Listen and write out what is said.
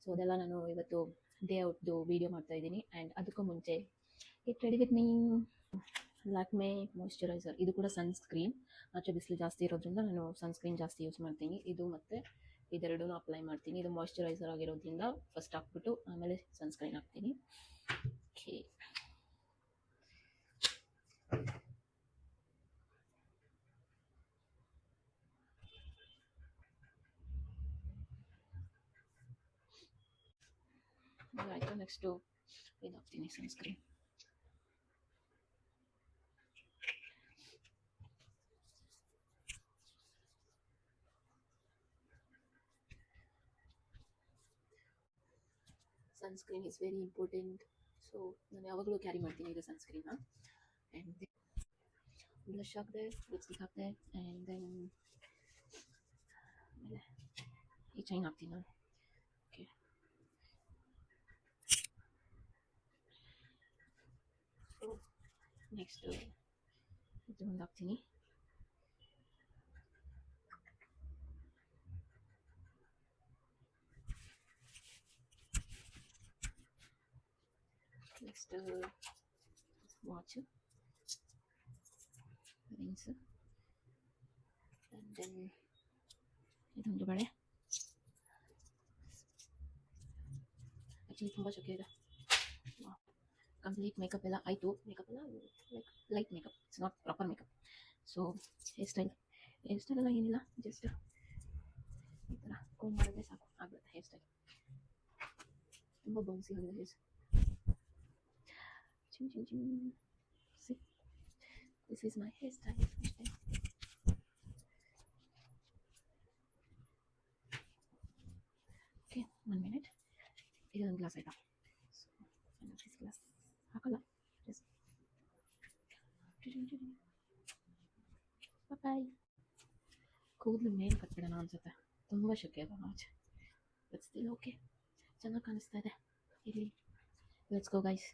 So ಅದೆಲ್ಲ ನಾನು ಇವತ್ತು ಡೇ ಔಟ್ದು ವೀಡಿಯೋ ಮಾಡ್ತಾ ಇದ್ದೀನಿ. ಆ್ಯಂಡ್ ಅದಕ್ಕೂ ಮುಂಚೆ it ready with me Lakme moisturiser. ಇದು ಕೂಡ ಸನ್ಸ್ಕ್ರೀನ್. ಆಚೆ ಬಿಸಿಲು ಜಾಸ್ತಿ ಇರೋದ್ರಿಂದ ನಾನು ಸನ್ಸ್ಕ್ರೀನ್ ಜಾಸ್ತಿ ಯೂಸ್ ಮಾಡ್ತೀನಿ. ಇದು ಮತ್ತು ಇದೆರಡೂ ಅಪ್ಲೈ ಮಾಡ್ತೀನಿ. ಇದು ಮಾಯ್ಶ್ಚರೈಸರ್ ಆಗಿರೋದ್ರಿಂದ ಫಸ್ಟ್ ಹಾಕ್ಬಿಟ್ಟು ಆಮೇಲೆ ಸನ್ಸ್ಕ್ರೀನ್ ಹಾಕ್ತೀನಿ. ಓಕೆ, ಆಯಿತು. ನೆಕ್ಸ್ಟು ಇದು ಹಾಕ್ತೀನಿ sunscreen. Sunscreen is very important. So ನಾನು ಯಾವಾಗಲೂ ಕ್ಯಾರಿ ಮಾಡ್ತೀನಿ ಇದು ಸನ್ಸ್ಕ್ರೀನ್ನ. ಆ್ಯಂಡ್ ಬ್ಲಷ್ ಹಾಕಿದೆ, ಲಿಪ್ಸ್ಟಿಕ್ ಹಾಕಿದೆ, ಆ್ಯಂಡ್ ದೆನ್ ಆಮೇಲೆ ಈ ಚೈನ್ ಹಾಕ್ತೀನಿ ನಾನು. ಓಕೆ, ಸೊ ನೆಕ್ಸ್ಟು ಇದು ಒಂದು ಹಾಕ್ತೀನಿ. Next watch, rings, and then ಇದೊಂದು ಬಳೆ. ಆ್ಯಕ್ಚುಲಿ ತುಂಬ ಶೆಕೆ ಇದೆ. ಕಂಪ್ಲೀಟ್ ಮೇಕಪ್ ಎಲ್ಲ ಆಯಿತು. ಮೇಕಪ್ ಎಲ್ಲ like makeup, it's not proper makeup. So hair style ಎಲ್ಲ ಏನಿಲ್ಲ, ಜಸ್ಟ್ ಈ ಥರ ಕೋಮ್ ಮಾಡಿದ್ರೆ ಸಾಕು, ಆಗ್ಬಿಡುತ್ತೆ ಹೇರ್ ಸ್ಟೈಲ್. ತುಂಬ ಬೌನ್ಸಿ ಆಗಿದೆ ಹೇರ್ಸ್. ಚಿಮ್ ಚಿಮ್ ಚಿಮ್. See, this is my hair style. ಅಷ್ಟೇ. Okay, 1 minute. ಇದೊಂದು ಗ್ಲಾಸ್ ಆಯಿತಾ? ಸೊ ಗ್ಲಾಸ್ ಹಾಕಲ್ಲ, ಜಸ್ಟ್ ಬಾಯ್. ಕೂದಲು ಮೇಲೆ ಕಟ್ಬಿಡೋಣ ಅನ್ಸುತ್ತೆ, ತುಂಬ ಶೆಕೆ ಇದೆ ಆಚೆ. ಬಟ್ ಸ್ಟಿಲ್ ಓಕೆ, ಚೆನ್ನಾಗಿ ಕಾಣಿಸ್ತಾ ಇದೆ. ಇಲ್ಲಿ ಲೆಟ್ಸ್ ಗೋ ಗೈಸ್.